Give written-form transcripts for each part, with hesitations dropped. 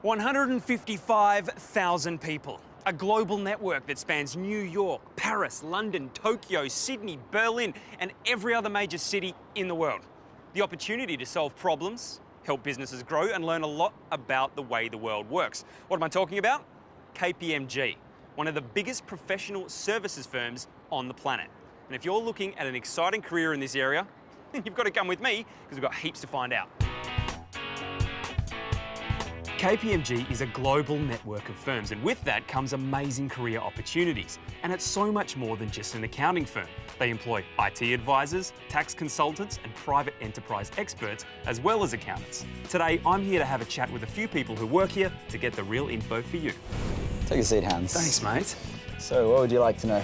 155,000 people. A global network that spans New York, Paris, London, Tokyo, Sydney, Berlin, and every other major city in the world. The opportunity to solve problems, help businesses grow, and learn a lot about the way the world works. What am I talking about? KPMG, one of the biggest professional services firms on the planet. And if you're looking at an exciting career in this area, you've got to come with me because we've got heaps to find out. KPMG is a global network of firms, and with that comes amazing career opportunities. And it's so much more than just an accounting firm. They employ IT advisors, tax consultants, and private enterprise experts, as well as accountants. Today, I'm here to have a chat with a few people who work here to get the real info for you. Take a seat, Hans. Thanks, mate. So, what would you like to know?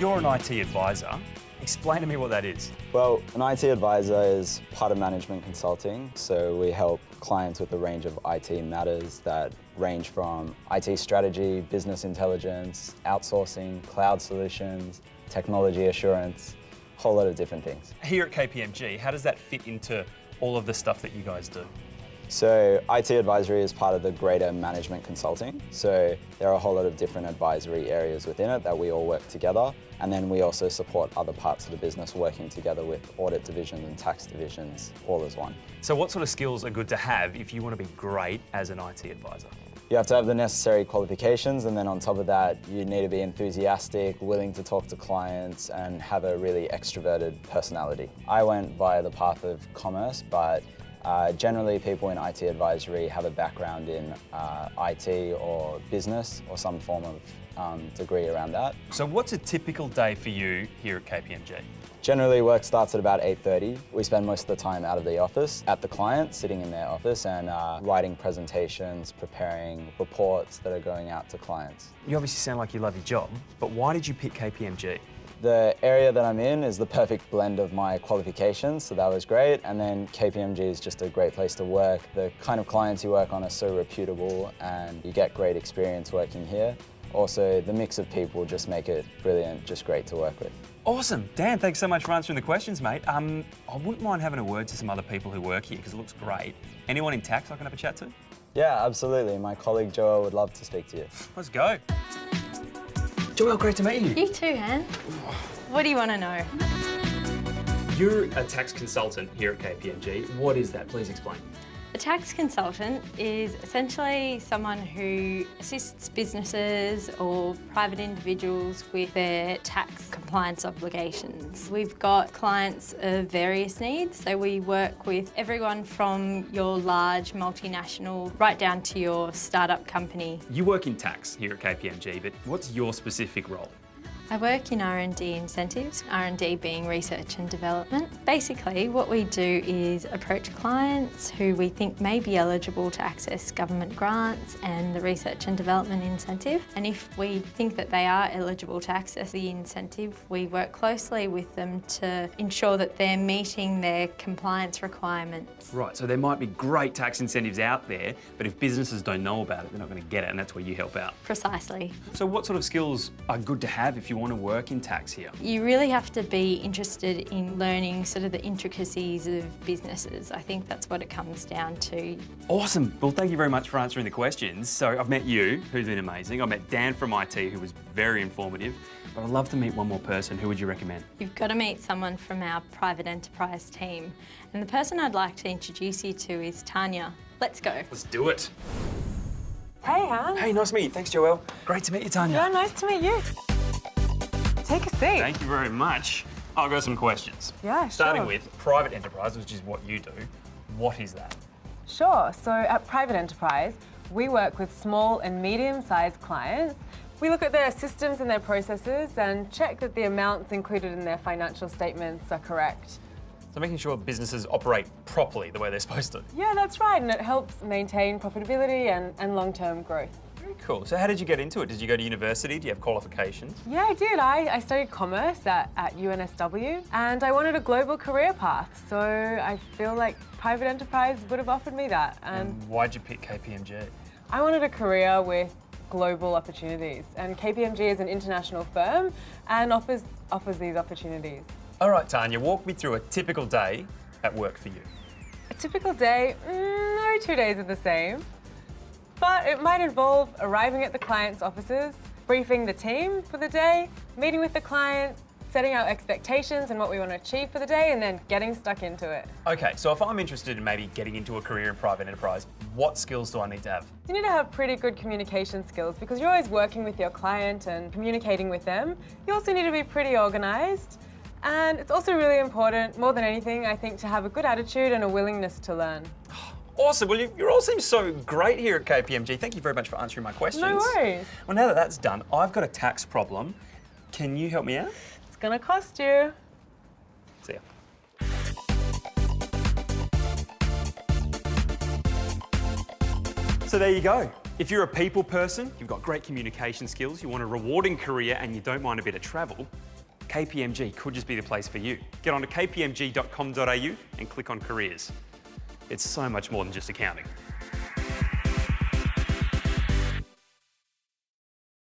You're an IT advisor. Explain to me what that is. Well, an IT advisor is part of management consulting. So we help clients with a range of IT matters that range from IT strategy, business intelligence, outsourcing, cloud solutions, technology assurance, a whole lot of different things. Here at KPMG, how does that fit into all of the stuff that you guys do? So IT advisory is part of the greater management consulting. So there are a whole lot of different advisory areas within it that we all work together. And then we also support other parts of the business working together with audit divisions and tax divisions all as one. So what sort of skills are good to have if you want to be great as an IT advisor? You have to have the necessary qualifications, and then on top of that, you need to be enthusiastic, willing to talk to clients, and have a really extroverted personality. I went via the path of commerce, but generally people in IT advisory have a background in IT or business or some form of degree around that. So what's a typical day for you here at KPMG? Generally, work starts at about 8:30. We spend most of the time out of the office, at the client, sitting in their office and writing presentations, preparing reports that are going out to clients. You obviously sound like you love your job, but why did you pick KPMG? The area that I'm in is the perfect blend of my qualifications, so that was great. And then KPMG is just a great place to work. The kind of clients you work on are so reputable and you get great experience working here. Also, the mix of people just make it brilliant, just great to work with. Awesome. Dan, thanks so much for answering the questions, mate. I wouldn't mind having a word to some other people who work here because it looks great. Anyone in tax I can have a chat to? Yeah, absolutely. My colleague Joel would love to speak to you. Let's go. Joel, great to meet you. You too, Han. What do you want to know? You're a tax consultant here at KPMG. What is that? Please explain. A tax consultant is essentially someone who assists businesses or private individuals with their tax compliance obligations. We've got clients of various needs, so we work with everyone from your large multinational right down to your startup company. You work in tax here at KPMG, but what's your specific role? I work in R&D incentives, R&D being research and development. Basically, what we do is approach clients who we think may be eligible to access government grants and the research and development incentive. And if we think that they are eligible to access the incentive, we work closely with them to ensure that they're meeting their compliance requirements. Right, so there might be great tax incentives out there, but if businesses don't know about it, they're not going to get it, and that's where you help out. Precisely. So what sort of skills are good to have if you want to work in tax here? You really have to be interested in learning sort of the intricacies of businesses. I think that's what it comes down to. Awesome. Well, thank you very much for answering the questions. So I've met you, who's been amazing. I met Dan from IT, who was very informative. But I'd love to meet one more person. Who would you recommend? You've got to meet someone from our private enterprise team. And the person I'd like to introduce you to is Tanya. Let's go. Let's do it. Hey, Han. Hey, nice to meet you. Thanks, Joelle. Great to meet you, Tanya. Yeah, nice to meet you. Take a seat. Thank you very much. I've got some questions. Yeah, Starting sure. with private enterprise, which is what you do. What is that? Sure. So at Private Enterprise, we work with small and medium-sized clients. We look at their systems and their processes and check that the amounts included in their financial statements are correct. So making sure businesses operate properly the way they're supposed to. Yeah, that's right. And it helps maintain profitability and long-term growth. Very cool. So how did you get into it? Did you go to university? Do you have qualifications? Yeah, I did. I studied commerce at UNSW and I wanted a global career path. So I feel like Private Enterprise would have offered me that. And why'd you pick KPMG? I wanted a career with global opportunities, and KPMG is an international firm and offers these opportunities. All right, Tanya, walk me through a typical day at work for you. A typical day, no no 2 days are the same, but it might involve arriving at the client's offices, briefing the team for the day, meeting with the client, setting out expectations and what we want to achieve for the day, and then getting stuck into it. Okay, so if I'm interested in maybe getting into a career in private enterprise, what skills do I need to have? You need to have pretty good communication skills because you're always working with your client and communicating with them. You also need to be pretty organised. And it's also really important, more than anything, I think, to have a good attitude and a willingness to learn. Awesome. Well, you all seem so great here at KPMG. Thank you very much for answering my questions. No worries. Well, now that that's done, I've got a tax problem. Can you help me out? It's gonna cost you. See ya. So there you go. If you're a people person, you've got great communication skills, you want a rewarding career and you don't mind a bit of travel, KPMG could just be the place for you. Get on to kpmg.com.au and click on careers. It's so much more than just accounting.